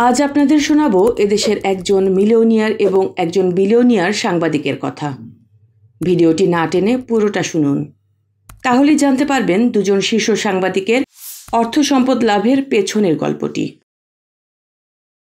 আজ আপনাদের শোনাবো এদেশের একজন মিলিয়নিয়ার এবং একজন বিলিয়নিয়ার সাংবাদিকের কথা। ভিডিওটি না টেনে পুরোটা শুনুন, তাহলেই জানতে পারবেন দুজন শীর্ষ সাংবাদিকের অর্থ সম্পদ লাভের পেছনের গল্পটি।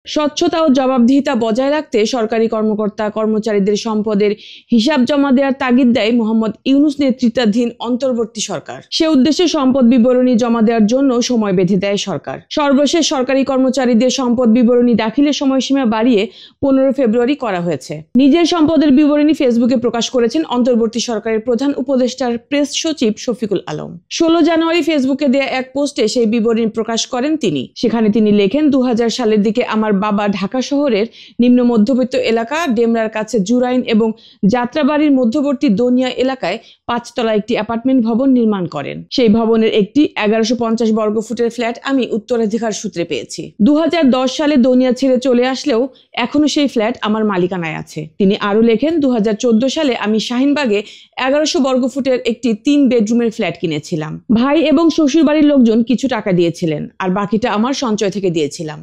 স্বচ্ছতা ও জবাবদিহিতা বজায় রাখতে সরকারি কর্মকর্তা কর্মচারীদের সম্পদের হিসাব জমা দেওয়ার তাগিদ দেয় মোহাম্মদ ইউনূস নেতৃত্বাধীন অন্তর্বর্তী সরকার। সে উদ্দেশ্যে সম্পদ বিবরণী জমা দেওয়ার জন্য সময় বেঁধে দেয় সরকার। সর্বশেষ সরকারি কর্মচারীদের সম্পদ বিবরণী দাখিলের সময়সীমা বাড়িয়ে 15 ফেব্রুয়ারি করা হয়েছে। নিজের সম্পদের বিবরণী ফেসবুকে প্রকাশ করেছেন অন্তর্বর্তী সরকারের প্রধান উপদেষ্টার প্রেস সচিব শফিকুল আলম। 16 জানুয়ারি ফেসবুকে দেয়া এক পোস্টে সেই বিবরণী প্রকাশ করেন তিনি। সেখানে তিনি লেখেন, 2000 সালের দিকে আমার বাবা ঢাকা শহরের নিম্ন মধ্যবিত্ত এলাকা ডেমরার কাছে জুরাইন এবং যাত্রাবাড়ির মধ্যবর্তী দনিয়া এলাকায় 5 তলা একটি অ্যাপার্টমেন্ট ভবন নির্মাণ করেন। সেই ভবনের একটি 1150 বর্গফুটের ফ্ল্যাট আমি উত্তরাধিকার সূত্রে পেয়েছি। 2010 সালে দনিয়া ছেড়ে চলে আসলেও এখনো সেই ফ্ল্যাট আমার মালিকানায় আছে। তিনি আরো লেখেন, 2014 সালে আমি শাহিনবাগে 1100 বর্গফুটের একটি 3 বেডরুমের ফ্ল্যাট কিনেছিলাম। ভাই এবং শ্বশুরবাড়ির লোকজন কিছু টাকা দিয়েছিলেন, আর বাকিটা আমার সঞ্চয় থেকে দিয়েছিলাম।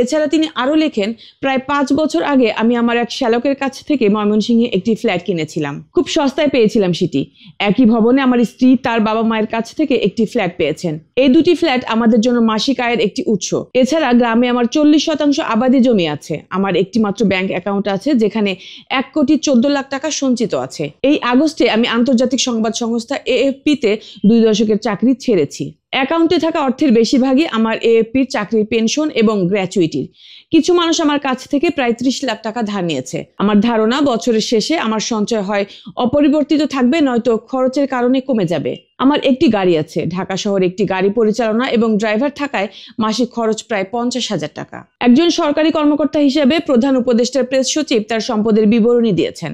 এছাড়া তিনি আরো লেখেন, প্রায় 5 বছর আগে আমি আমার এক শ্যালকের কাছ থেকে ময়মনসিংহে একটি ফ্ল্যাট কিনেছিলাম। খুব সস্তায় পেয়েছিলাম সেটি। একই ভবনে আমার স্ত্রী তার বাবা মায়ের কাছ থেকে একটি ফ্ল্যাট পেয়েছেন। এই দুটি ফ্ল্যাট আমাদের জন্য মাসিক আয়ের একটি উৎস। এছাড়া গ্রামে আমার 40% আবাদি জমি আছে। আমার একটি মাত্র ব্যাংক অ্যাকাউন্ট আছে যেখানে 1,14 লাখ টাকা সঞ্চিত আছে। এই আগস্টে আমি আন্তর্জাতিক সংবাদ সংস্থা AFP-তে 2 দশকের চাকরি ছেড়েছি। অ্যাকাউন্টে থাকা অর্থের বেশিরভাগই আমার AFP-র চাকরির পেনশন এবং গ্র্যাচুইটির। কিছু মানুষ আমার কাছ থেকে প্রায় 30 লাখ টাকা ধার নিয়েছে। আমার ধারণা বছরের শেষে আমার সঞ্চয় হয় অপরিবর্তিত থাকবে, নয়তো খরচের কারণে কমে যাবে। আমার একটি গাড়ি আছে। ঢাকা শহরে একটি গাড়ি পরিচালনা এবং ড্রাইভার থাকায় মাসিক খরচ প্রায় 50,000 টাকা। একজন সরকারি কর্মকর্তা হিসেবে প্রধান উপদেষ্টার প্রেস সচিব তার সম্পদের বিবরণী দিয়েছেন।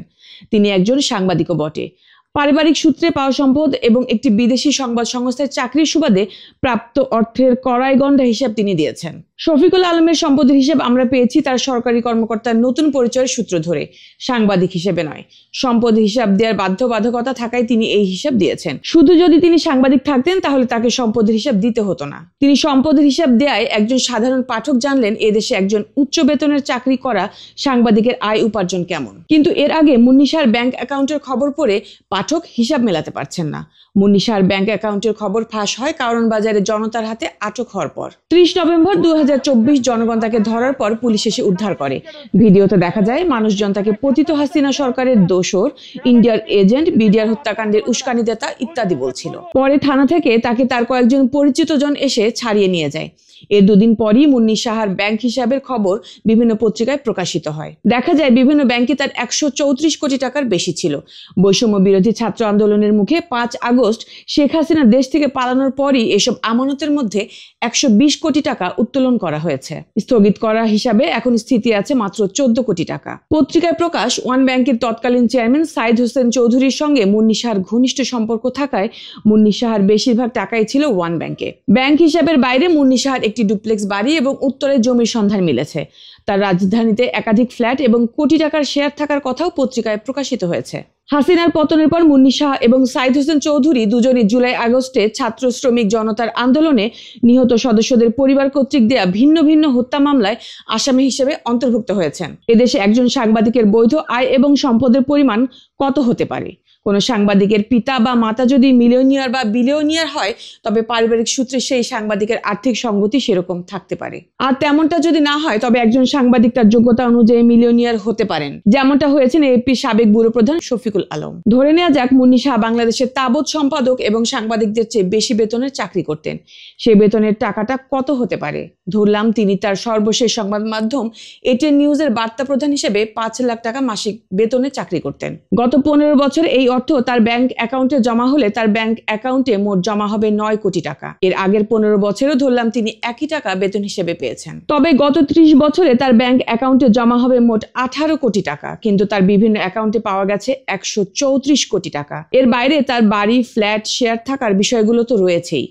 তিনি একজন সাংবাদিকও বটে। পারিবারিক সূত্রে পাওয়া সম্পদ এবং একটি বিদেশি সংবাদ সংস্থায় চাকরির সুবাদে প্রাপ্ত অর্থের কড়াই গণ্ডা হিসাব তিনি দিয়েছেন। শফিকুল আলমের সম্পদের হিসাব আমরা পেয়েছি তার সরকারি কর্মকর্তার নতুন পরিচয়ের সূত্র ধরে, সাংবাদিক হিসেবে নয়। সম্পদ হিসাব দেওয়ার বাধ্যবাধকতা থাকায় তিনি এই হিসাব দিয়েছেন। শুধু যদি তিনি সাংবাদিক থাকতেন তাহলে তাকে সম্পদের হিসাব দিতে হতো না। তিনি সম্পদের হিসাব দেয়ায় একজন সাধারণ পাঠক জানলেন এদেশে একজন উচ্চ বেতনের চাকরি করা সাংবাদিকের আয় উপার্জন কেমন। কিন্তু এর আগে মুন্নী শাহর ব্যাংক অ্যাকাউন্টের খবর পড়ে পাঠক হিসাব মেলাতে পারছেন না। মুন্নী শাহর ব্যাংক অ্যাকাউন্টের খবর ফাঁস হয় কারণ বাজারে জনতার হাতে আটক হওয়ার পর। 30 নভেম্বর 2024 জনগণ তাকে ধরার পর পুলিশ এসে উদ্ধার করে। ভিডিওতে দেখা যায় মানুষজন তাকে পতিত হাসিনা সরকারের দোসর, ইন্ডিয়ার এজেন্ট, বিডিআর হত্যাকাণ্ডের উস্কানিদাতা ইত্যাদি বলছিল। পরে থানা থেকে তাকে তার কয়েকজন পরিচিত জন এসে ছাড়িয়ে নিয়ে যায়। এর 2 দিন পরই মুন্নী শাহর ব্যাংক হিসাবের খবর বিভিন্ন পত্রিকায় প্রকাশিত হয়। দেখা যায় বিভিন্ন ব্যাংকে তার 134 কোটি টাকার বেশি ছিল। বৈষম্য বিরোধী ছাত্র আন্দোলনের মুখে 5 আগস্ট শেখ হাসিনা দেশ থেকে পালানোর পরই এসব আমানতের মধ্যে 120 কোটি টাকা উত্তোলন করা হয়েছে। স্থগিত করা হিসাবে এখন স্থিতি আছে মাত্র 14 কোটি টাকা। পত্রিকায় প্রকাশ, ওয়ান ব্যাংকের তৎকালীন চেয়ারম্যান সাইদ হোসেন চৌধুরীর সঙ্গে মুন্নী শাহর ঘনিষ্ঠ সম্পর্ক থাকায় মুন্নী শাহর বেশিরভাগ টাকাই ছিল ওয়ান ব্যাংকে। ব্যাংক হিসাবের বাইরে মুন্নী শাহর একটি ডুপ্লেক্স বাড়ি এবং উত্তরে জমির সন্ধান মিলেছে। তার রাজধানীতে একাধিক ফ্ল্যাট এবং কোটি টাকার শেয়ার থাকার কথাও পত্রিকায় প্রকাশিত হয়েছে। হাসিনার পতনের পর মুন্নী শাহ এবং সাইদ হোসেন চৌধুরী দুজনই জুলাই আগস্টে ছাত্র শ্রমিক জনতার আন্দোলনে নিহত সদস্যদের পরিবার কর্তৃক দেয়া ভিন্ন ভিন্ন হত্যা মামলায় আসামি হিসেবে অন্তর্ভুক্ত হয়েছেন। এদেশে একজন সাংবাদিকের বৈধ আয় এবং সম্পদের পরিমাণ কত হতে পারে? কোন সাংবাদিকের পিতা বা মাতা যদি মিলিয়নিয়ার বা বিলিয়নিয়ার হয় তবে পারিবারিক সূত্রে সেই সাংবাদিকের আর্থিক সঙ্গতি সেরকম থাকতে পারে। আর তেমনটা যদি না হয় তবে একজন সাংবাদিক তার যোগ্যতা অনুযায়ী মিলিয়নিয়ার হতে পারেন, যেমনটা হয়েছেন AFP সাবেক ব্যুরো প্রধান শফিকুল আলম। ধরে নেওয়া যাক মুন্নী শাহ বাংলাদেশের তাবৎ সম্পাদক এবং সাংবাদিকদের চেয়ে বেশি বেতনের চাকরি করতেন। সেই বেতনের টাকাটা কত হতে পারে? ধরলাম তিনি তার সর্বশেষ সংবাদ মাধ্যম ATN নিউজের বার্তা প্রধান হিসেবে 5 লাখ টাকা মাসিক বেতনে চাকরি করতেন। গত 15 বছর এই অর্থ তার ব্যাংক অ্যাকাউন্টে জমা হলে তার ব্যাংক অ্যাকাউন্টে মোট জমা হবে 9 কোটি টাকা। এর আগের 15 বছরও ধরলাম তিনি একই টাকা বেতন হিসেবে পেয়েছেন। তবে গত 30 বছরে তার ব্যাংক অ্যাকাউন্টে জমা হবে মোট 18 কোটি টাকা, কিন্তু তার বিভিন্ন অ্যাকাউন্টে পাওয়া গেছে 134 কোটি টাকা। এর বাইরে তার বাড়ি, ফ্ল্যাট, শেয়ার থাকার বিষয়গুলো তো রয়েছেই।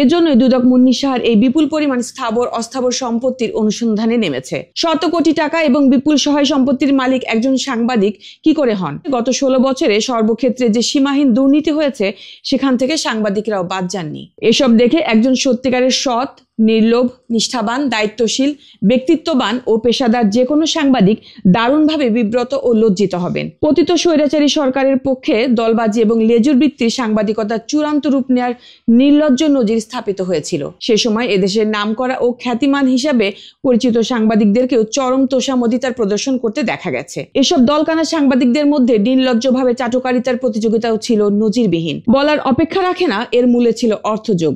এজন্যই দুদক মুন্নী শাহর এই বিপুল পরিমাণ স্থাবর অস্থাবর সম্পত্তির অনুসন্ধানে নেমেছে। শত কোটি টাকা এবং বিপুল সহায় সম্পত্তির মালিক একজন সাংবাদিক কি করে হন? গত 16 বছরে সর্বক্ষেত্রে যে সীমাহীন দুর্নীতি হয়েছে সেখান থেকে সাংবাদিকরাও বাদ যাননি। এসব দেখে একজন সত্যিকারের সৎ, নির্লোভ, নিষ্ঠাবান, দায়িত্বশীল, ব্যক্তিত্ববান ও পেশাদার যে কোনো সাংবাদিক দারুণভাবে বিব্রত ও লজ্জিত হবেন। পতিত স্বৈরাচারী সরকারের পক্ষে দলবাজি এবং লেজুর ভিত্তিক সাংবাদিকতার চূড়ান্ত রূপ নেওয়ার নির্লজ্জ নজির স্থাপিত হয়েছিল। সে সময় এদেশের নামকরা ও খ্যাতিমান হিসাবে পরিচিত সাংবাদিকদেরকেও চরম তোষামোদিতার প্রদর্শন করতে দেখা গেছে। এসব দলকানা সাংবাদিকদের মধ্যে নির্লজ্জভাবে চাটুকারিতার প্রতিযোগিতাও ছিল নজিরবিহীন। বলার অপেক্ষা রাখে না, এর মূলে ছিল অর্থযোগ।